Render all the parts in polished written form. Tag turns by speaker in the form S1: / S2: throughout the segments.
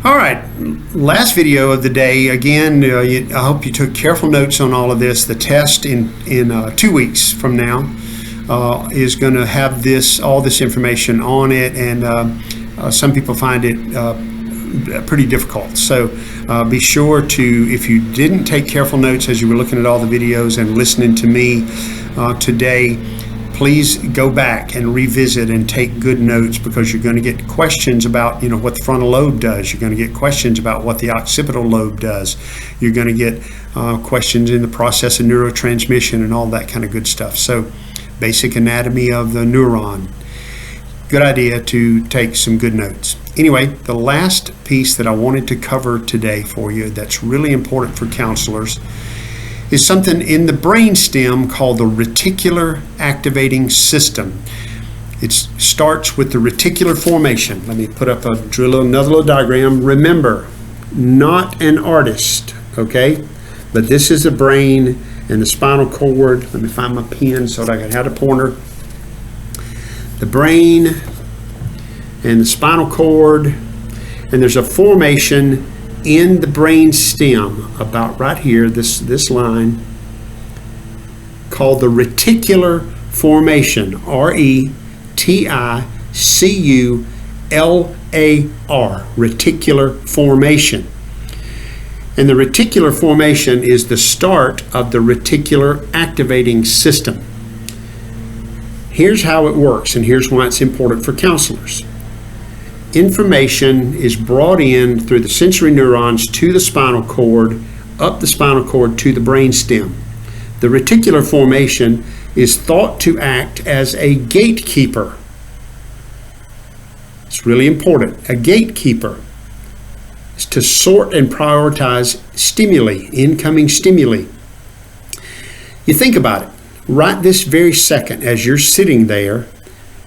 S1: All right, last video of the day. Again, I hope you took careful notes on all of this. The test in 2 weeks from now is going to have all this information on it, and some people find it pretty difficult. So be sure to, if you didn't take careful notes as you were looking at all the videos and listening to me today, please go back and revisit and take good notes, because you're going to get questions about, what the frontal lobe does. You're going to get questions about what the occipital lobe does. You're going to get questions in the process of neurotransmission and all that kind of good stuff. So, basic anatomy of the neuron. Good idea to take some good notes. Anyway, the last piece that I wanted to cover today for you that's really important for counselors is something in the brainstem called the reticular activating system. It starts with the reticular formation. Let me put up another little diagram. Remember, not an artist, okay? But this is the brain and the spinal cord. Let me find my pen so that I can have a pointer. The brain and the spinal cord, and there's a formation in the brain stem about right here, this line, called the reticular formation, R-E-T-I-C-U-L-A-R, reticular formation. And the reticular formation is the start of the reticular activating system. Here's how it works, and here's why it's important for counselors. Information is brought in through the sensory neurons to the spinal cord, up the spinal cord to the brain stem. The reticular formation is thought to act as a gatekeeper. It's really important. A gatekeeper is to sort and prioritize stimuli, incoming stimuli. You think about it. Right this very second, as you're sitting there,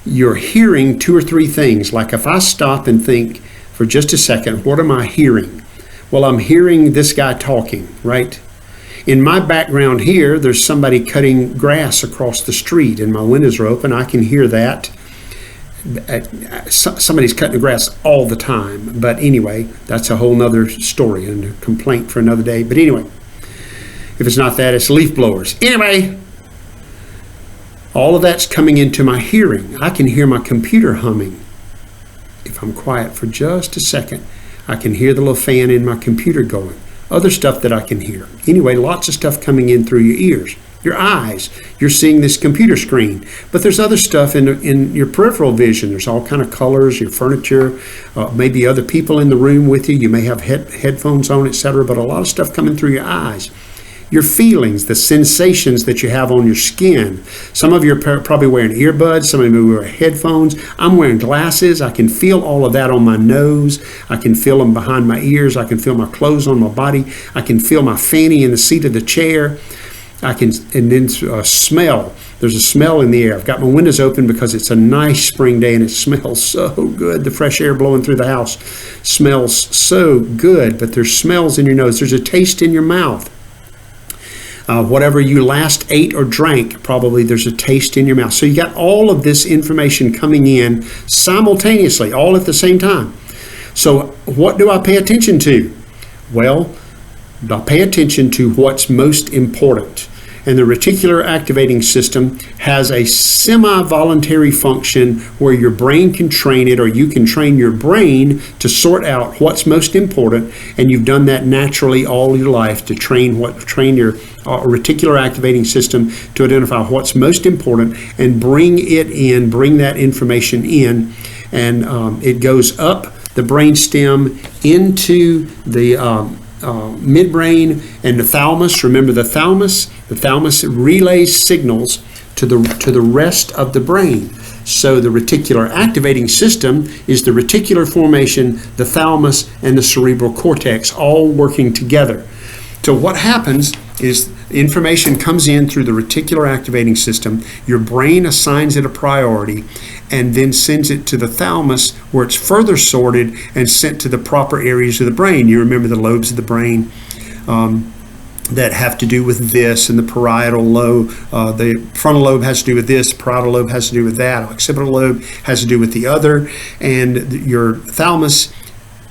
S1: you're hearing 2 or 3 things. Like if I stop and think for just a second, what am I hearing? Well, I'm hearing this guy talking, right? In my background here, there's somebody cutting grass across the street, and my windows are open. I can hear that. Somebody's cutting the grass all the time. But anyway, that's a whole nother story and a complaint for another day. But anyway, if it's not that, it's leaf blowers. Anyway, all of that's coming into my hearing. I can hear my computer humming. If I'm quiet for just a second, I can hear the little fan in my computer going. Other stuff that I can hear. Anyway, lots of stuff coming in through your ears. Your eyes, you're seeing this computer screen. But there's other stuff in your peripheral vision. There's all kind of colors, your furniture, maybe other people in the room with you. You may have headphones on, etc. But a lot of stuff coming through your eyes. Your feelings, the sensations that you have on your skin. Some of you are probably wearing earbuds. Some of you wear headphones. I'm wearing glasses. I can feel all of that on my nose. I can feel them behind my ears. I can feel my clothes on my body. I can feel my fanny in the seat of the chair. And then smell. There's a smell in the air. I've got my windows open because it's a nice spring day and it smells so good. The fresh air blowing through the house smells so good, but there's smells in your nose. There's a taste in your mouth. Whatever you last ate or drank, probably there's a taste in your mouth. So you got all of this information coming in simultaneously, all at the same time. So what do I pay attention to? Well, I pay attention to what's most important. And the reticular activating system has a semi-voluntary function where your brain can train it, or you can train your brain to sort out what's most important. And you've done that naturally all your life, to train your reticular activating system to identify what's most important and bring that information in. And it goes up the brain stem into the midbrain and the thalamus. Remember the thalamus? The thalamus relays signals to the rest of the brain. So the reticular activating system is the reticular formation, the thalamus, and the cerebral cortex all working together. So what happens is information comes in through the reticular activating system, your brain assigns it a priority, and then sends it to the thalamus, where it's further sorted and sent to the proper areas of the brain. You remember the lobes of the brain that have to do with this, and the parietal lobe, the frontal lobe has to do with this, parietal lobe has to do with that, occipital lobe has to do with the other, and your thalamus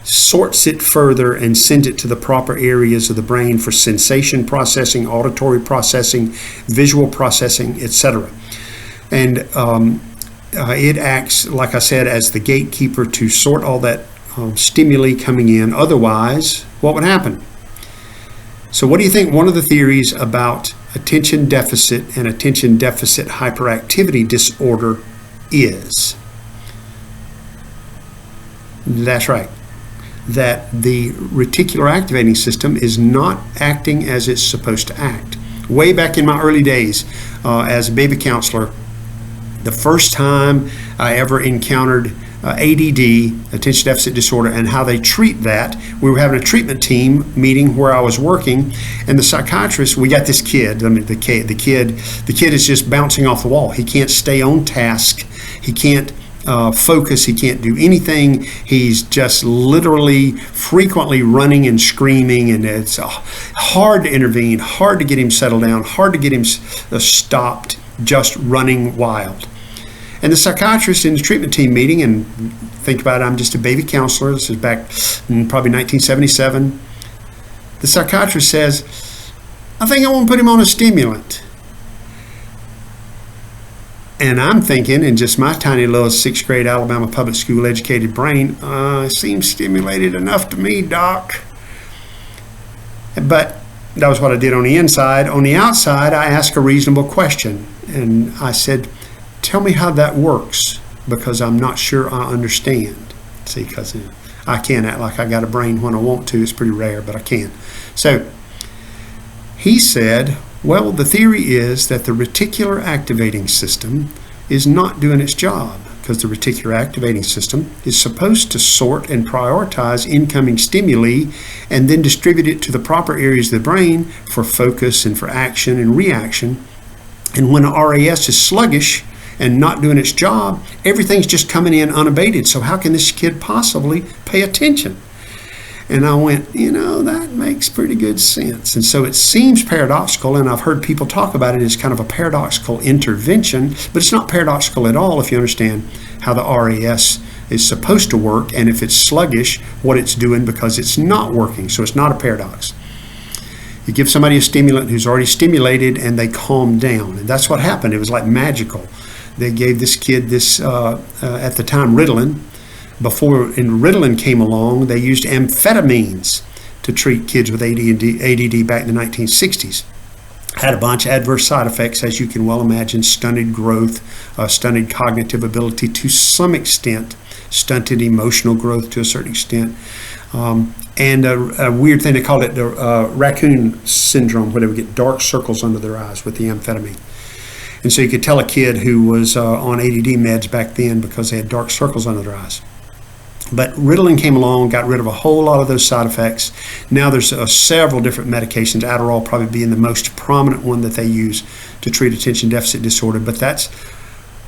S1: sorts it further and sends it to the proper areas of the brain for sensation processing, auditory processing, visual processing, etc. And it acts, like I said, as the gatekeeper to sort all that stimuli coming in. Otherwise, what would happen? So what do you think one of the theories about attention deficit and attention deficit hyperactivity disorder is? That's right. That the reticular activating system is not acting as it's supposed to act. Way back in my early days as a baby counselor, the first time I ever encountered ADD, attention deficit disorder, and how they treat that, we were having a treatment team meeting where I was working, and the psychiatrist, we got this kid, the kid is just bouncing off the wall. He can't stay on task. He can't focus. He can't do anything. He's just literally frequently running and screaming, and it's hard to intervene, hard to get him settled down, hard to get him stopped just running wild. And the psychiatrist in the treatment team meeting, and think about it, I'm just a baby counselor, this is back in probably 1977, the psychiatrist says, I think I want to put him on a stimulant. And I'm thinking, in just my tiny little 6th grade Alabama public school educated brain, it seems stimulated enough to me, doc. But that was what I did on the inside. On the outside, I asked a reasonable question. And I said, tell me how that works, because I'm not sure I understand. See, because I can't act like I got a brain when I want to. It's pretty rare, but I can. So he said, well, the theory is that the reticular activating system is not doing its job, because the reticular activating system is supposed to sort and prioritize incoming stimuli and then distribute it to the proper areas of the brain for focus and for action and reaction. And when the RAS is sluggish and not doing its job, everything's just coming in unabated. So how can this kid possibly pay attention? And I went, that makes pretty good sense. And so it seems paradoxical, and I've heard people talk about it as kind of a paradoxical intervention, but it's not paradoxical at all if you understand how the RAS is supposed to work, and if it's sluggish, what it's doing because it's not working. So it's not a paradox. You give somebody a stimulant who's already stimulated, and they calm down. And that's what happened. It was like magical. They gave this kid this, at the time, Ritalin. Before Ritalin came along, they used amphetamines to treat kids with ADD back in the 1960s. Had a bunch of adverse side effects, as you can well imagine: stunted growth, stunted cognitive ability to some extent, stunted emotional growth to a certain extent, and a weird thing, they call it the raccoon syndrome, where they would get dark circles under their eyes with the amphetamine. And so you could tell a kid who was on ADD meds back then because they had dark circles under their eyes. But Ritalin came along, got rid of a whole lot of those side effects. Now there's several different medications, Adderall probably being the most prominent one that they use to treat attention deficit disorder. But that's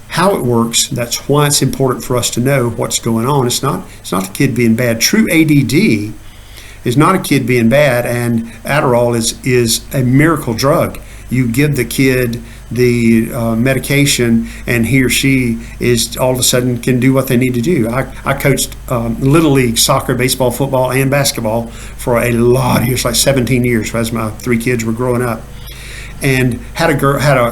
S1: how it works. That's why it's important for us to know what's going on. It's not the kid being bad. True ADD is not a kid being bad, and Adderall is a miracle drug. You give the kid the medication, and he or she is all of a sudden can do what they need to do. I coached Little League soccer, baseball, football, and basketball for a lot of years, like 17 years, as my 3 kids were growing up. And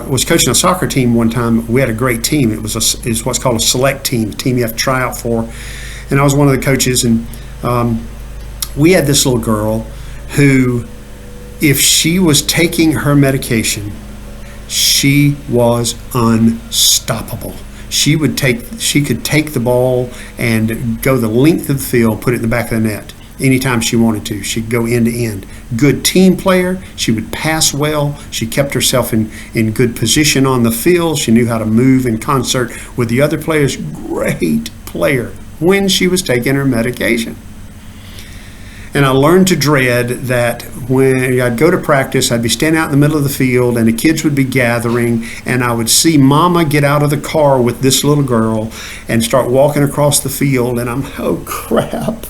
S1: was coaching a soccer team one time. We had a great team. It was what's called a select team, a team you have to try out for. And I was one of the coaches, and we had this little girl who, if she was taking her medication, she was unstoppable. She could take the ball and go the length of the field, put it in the back of the net anytime she wanted to. She'd go end to end. Good team player. She would pass well. She kept herself in good position on the field. She knew how to move in concert with the other players. Great player when she was taking her medication. And I learned to dread that when I'd go to practice, I'd be standing out in the middle of the field, and the kids would be gathering, and I would see Mama get out of the car with this little girl and start walking across the field, and I'm, oh crap,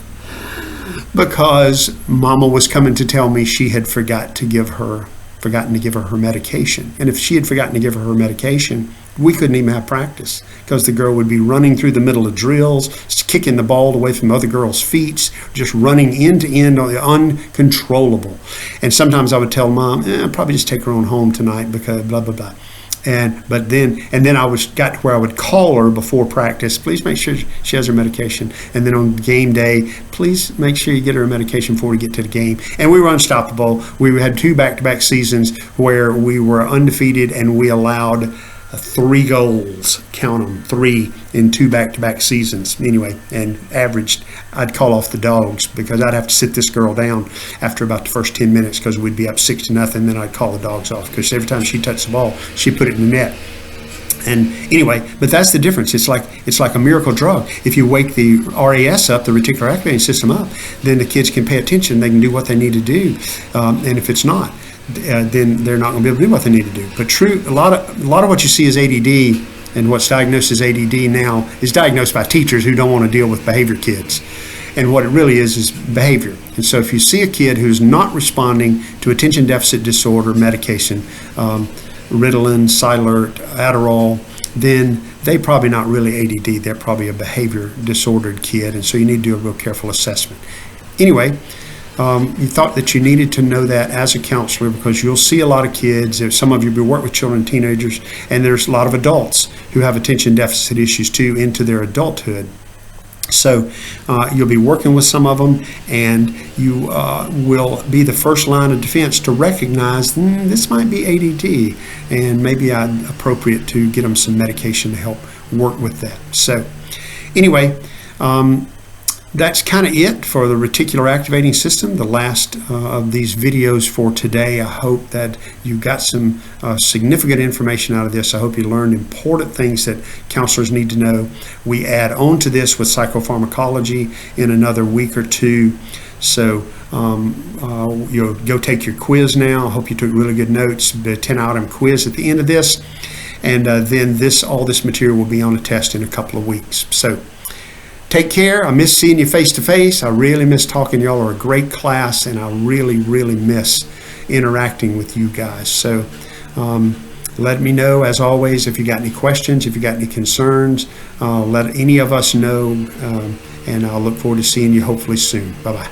S1: because Mama was coming to tell me she had forgotten to give her her medication. And if she had forgotten to give her medication, we couldn't even have practice because the girl would be running through the middle of drills, kicking the ball away from other girls' feet, just running end to end, uncontrollable. And sometimes I would tell Mom, I'll probably just take her on home tonight because blah, blah, blah. And then I got to where I would call her before practice, please make sure she has her medication. And then on game day, please make sure you get her medication before we get to the game. And we were unstoppable. We had 2 back-to-back seasons where we were undefeated, and we allowed 3 goals, count them, 3 in 2 back-to-back seasons anyway, and averaged, I'd call off the dogs because I'd have to sit this girl down after about the first 10 minutes because we'd be up 6-0, then I'd call the dogs off because every time she touched the ball, she put it in the net. And anyway, but that's the difference. It's like a miracle drug. If you wake the RAS up, the reticular activating system up, then the kids can pay attention, they can do what they need to do, and if it's not, then they're not going to be able to do what they need to do. But a lot of what you see as ADD and what's diagnosed as ADD now is diagnosed by teachers who don't want to deal with behavior kids. And what it really is behavior. And so if you see a kid who's not responding to attention deficit disorder medication, Ritalin, Cylert, Adderall, then they're probably not really ADD. They're probably a behavior disordered kid. And so you need to do a real careful assessment. Anyway, you thought that you needed to know that as a counselor because you'll see a lot of kids. Some of you work with children and teenagers, and there's a lot of adults who have attention deficit issues too into their adulthood. So you'll be working with some of them, and you will be the first line of defense to recognize this might be ADD, and maybe appropriate to get them some medication to help work with that. So anyway, that's kind of it for the reticular activating system, the last of these videos for today. I hope that you got some significant information out of this. I hope you learned important things that counselors need to know. We add on to this with psychopharmacology in another week or 2. So you'll go take your quiz now. I hope you took really good notes, the 10-item quiz at the end of this. And then all this material will be on a test in a couple of weeks. So take care. I miss seeing you face to face. I really miss talking. Y'all are a great class, and I really, really miss interacting with you guys. So let me know, as always, if you got any questions, if you got any concerns. Let any of us know, and I'll look forward to seeing you hopefully soon. Bye-bye.